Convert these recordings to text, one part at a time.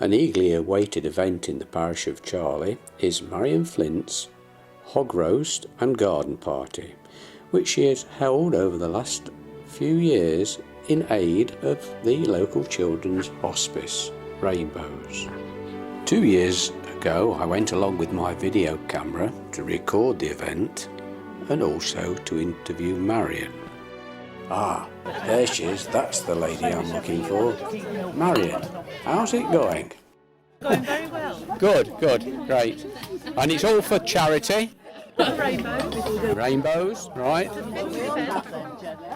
An eagerly awaited event in the parish of Charley is Marion Flint's hog roast and garden party, which she has held over the last few years in aid of the local children's hospice, Rainbows. 2 years ago I went along with my video camera to record the event and also to interview Marion. Ah, there she is, that's the lady I'm looking for. Marion, how's it going? Going very well. Good, great. And it's all for charity? Rainbows. Rainbows, right.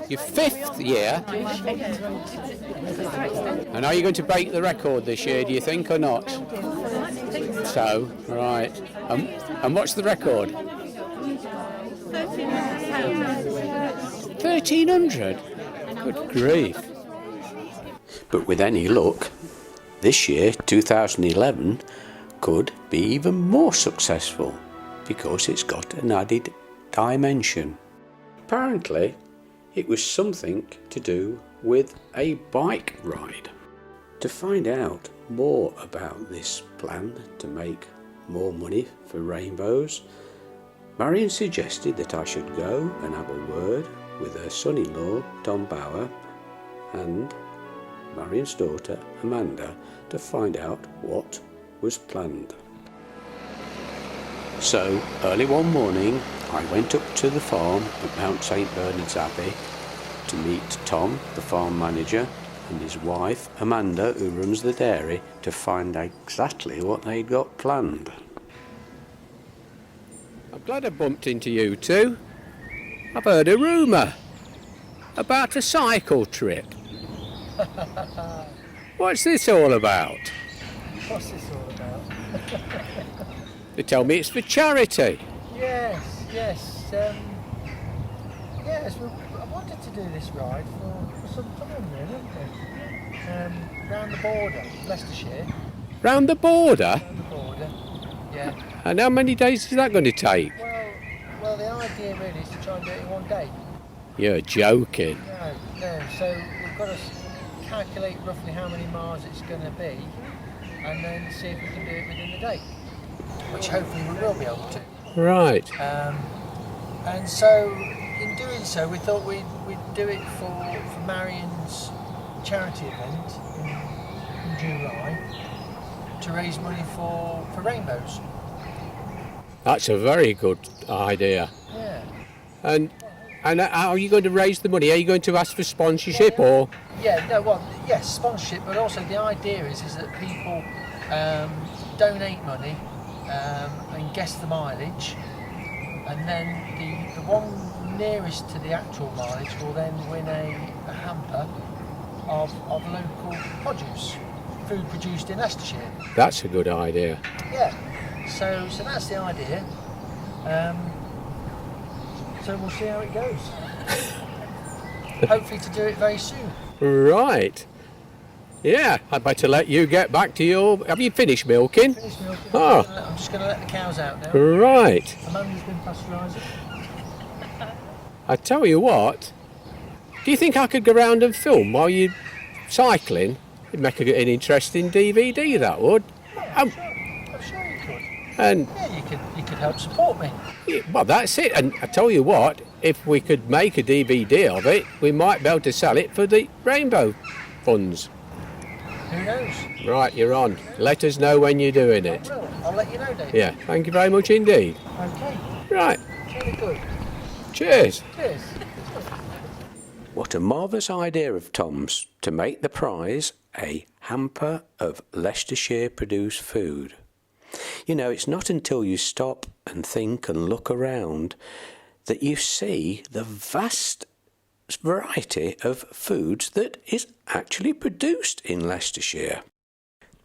Your 5th year? And are you going to break the record this year, do you think, or not? So, right. And what's the record? £1,300. 1,300? Good grief. But with any luck, this year, 2011, could be even more successful because it's got an added dimension. Apparently, it was something to do with a bike ride. To find out more about this plan to make more money for Rainbows, Marion suggested that I should go and have a word with her son-in-law, Tom Bauer, and Marion's daughter, Amanda, to find out what was planned. So, early one morning, I went up to the farm at Mount St Bernard's Abbey to meet Tom, the farm manager, and his wife, Amanda, who runs the dairy, to find exactly what they'd got planned. I'm glad I bumped into you two. I've heard a rumour about a cycle trip. What's this all about? What's this all about? They tell me it's for charity. Yes. I wanted to do this ride for some time, really, round the border, Leicestershire. Round the border? Round the border, yeah. And how many days is that going to take? Well, the idea really is to try and do it in one day. You're joking. No. So we've got to calculate roughly how many miles it's going to be, and then see if we can do it within the day, which hopefully we will be able to. Right. And so, in doing so, we thought we'd do it for Marion's charity event in July to raise money for Rainbows. That's a very good idea. Yeah. And how are you going to raise the money? Are you going to ask for sponsorship or? Yes, sponsorship, but also the idea is that people donate money and guess the mileage, and then the one nearest to the actual mileage will then win a hamper of local produce, food produced in Leicestershire. That's a good idea. Yeah, so that's the idea. So we'll see how it goes. Hopefully to do it very soon. Right. Yeah, I'd better let you get back to your... Have you finished milking? Finished milking. Oh. I'm just going to let the cows out now. Right. Amanda's been pasteurising. I tell you what, do you think I could go round and film while you're cycling? It'd make an interesting DVD, that would. I'm sure you could. And Yeah, you could help support me. yeah, well, that's it. And I tell you what, if we could make a DVD of it, we might be able to sell it for the Rainbow funds. Who knows? Right, you're on. Let us know when you're doing it. I'll let you know, Dave. Yeah, thank you very much indeed. Okay. Right, Really good. cheers. Cheers. What a marvellous idea of Tom's to make the prize a hamper of Leicestershire produced food. You know, it's not until you stop and think and look around that you see the vast variety of foods that is actually produced in Leicestershire.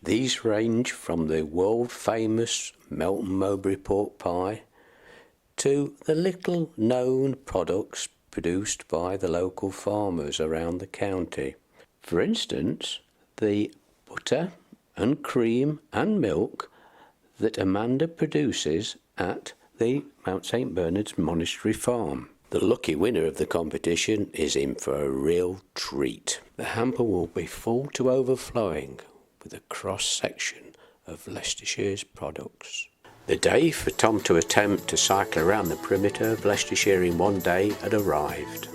These range from the world famous Melton Mowbray pork pie to the little known products produced by the local farmers around the county. For instance, the butter and cream and milk that Amanda produces at the Mount St Bernard's Monastery Farm. The lucky winner of the competition is in for a real treat. The hamper will be full to overflowing with a cross-section of Leicestershire's products. The day for Tom to attempt to cycle around the perimeter of Leicestershire in one day had arrived.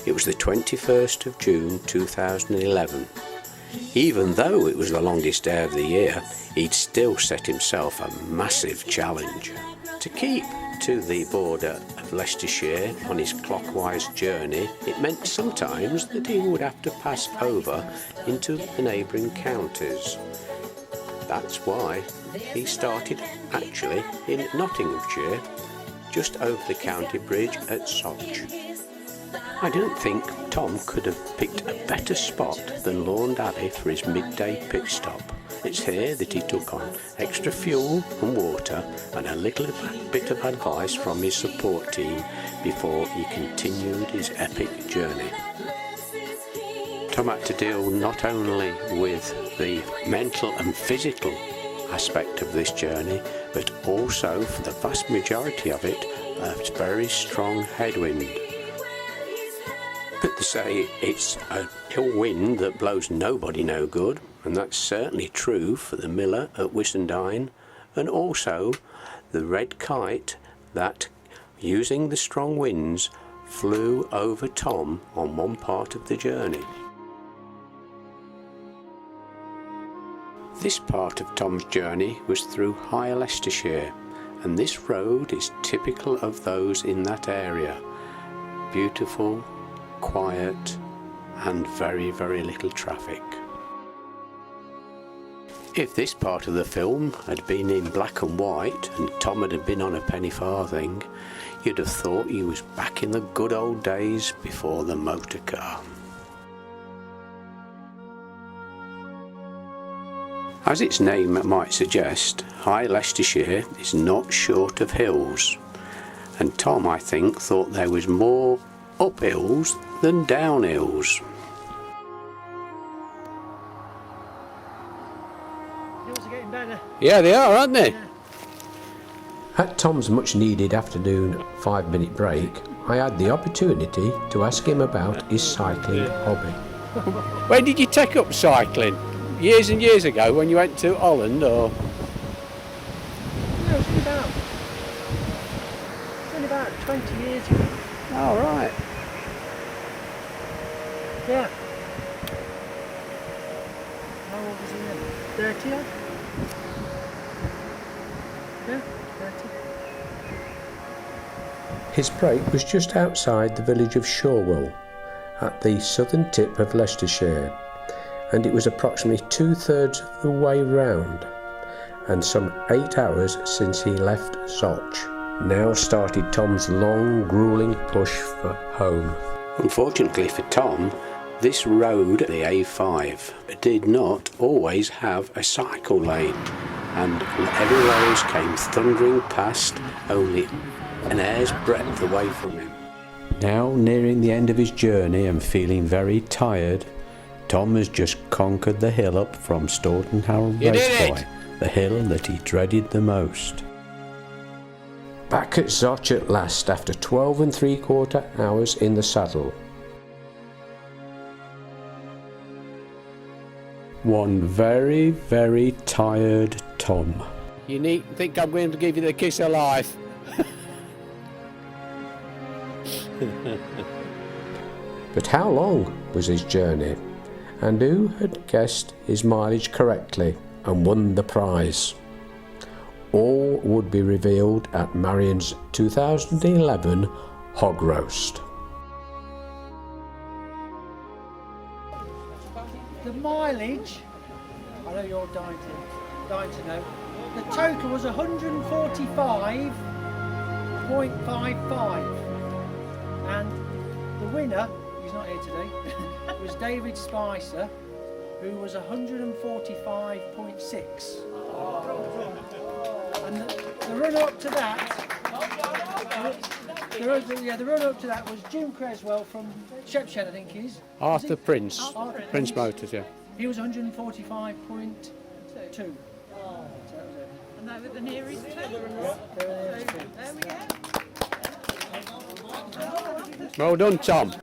It was the 21st of June 2011. Even though it was the longest day of the year, he'd still set himself a massive challenge. To keep to the border of Leicestershire on his clockwise journey, it meant sometimes that he would have to pass over into the neighbouring counties. That's why he started actually in Nottinghamshire, just over the county bridge at Soch. I don't think Tom could have picked a better spot than Lawn Alley for his midday pit stop. It's here that he took on extra fuel and water and a little bit of advice from his support team before he continued his epic journey. Tom had to deal not only with the mental and physical aspect of this journey, but also, for the vast majority of it, a very strong headwind. But they say it's a ill wind that blows nobody no good, and that's certainly true for the miller at Whissendine, and also the red kite that, using the strong winds, flew over Tom on one part of the journey. This part of Tom's journey was through High Leicestershire, and this road is typical of those in that area. Beautiful, quiet, and very, very little traffic. If this part of the film had been in black and white and Tom had been on a penny farthing, you'd have thought he was back in the good old days before the motor car. As its name might suggest, High Leicestershire is not short of hills, and Tom, I think, thought there was more up hills than down hills. Hills are getting better. Yeah, they are, aren't they? Yeah. At Tom's much needed afternoon 5-minute break, I had the opportunity to ask him about his cycling hobby. When did you take up cycling? Years and years ago when you went to Holland, or? No, it's been about 20 years ago. Oh, right. Yeah. How old was he then? 30 odd? Yeah, 30. His break was just outside the village of Shorewell, at the southern tip of Leicestershire, and it was approximately 2/3 of the way round, and some 8 hours since he left Soch. Now started Tom's long, gruelling push for home. Unfortunately for Tom, this road, the A5, did not always have a cycle lane, and heavy lorries came thundering past only an hair's breadth away from him. Now nearing the end of his journey and feeling very tired, Tom has just conquered the hill up from Staunton Harold Raceway, the hill that he dreaded the most. Back at Soch at last after 12 3/4 hours in the saddle. One very, very tired Tom. You needn't think I'm going to give you the kiss of life. But how long was his journey? And who had guessed his mileage correctly and won the prize? All would be revealed at Marion's 2011 Hog Roast. The mileage, I know you're dying to know, the total was 145.55, and the winner, he's not here today, was David Spicer, who was 145.6. And the runner-up to that, the runner-up to that was Jim Creswell from Shepshed, I think he is. Arthur Prince. Arthur Prince Motors, yeah. He was 145.2. And they were the nearest two. There we go. Well done, Tom.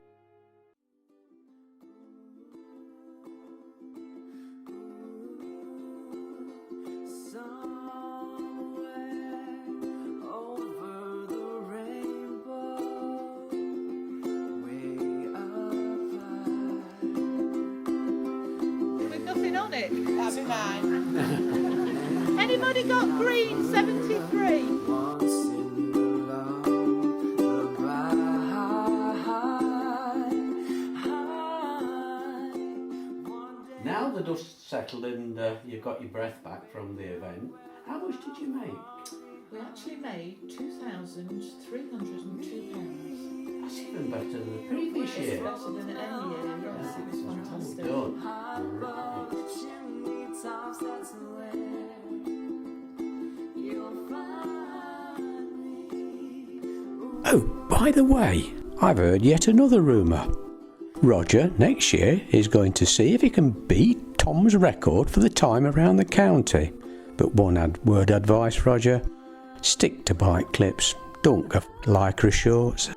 on it? That'd be mine. Anybody got green 73? Now the dust's settled and you've got your breath back from the event, how much did you make? We actually made £2,302. That's even better than the previous year. It's better than any year, yes, it was fantastic. Done. Oh, by the way, I've heard yet another rumour. Roger next year is going to see if he can beat Tom's record for the time around the county. But one word advice, Roger: stick to bike clips, don't go lycra shorts.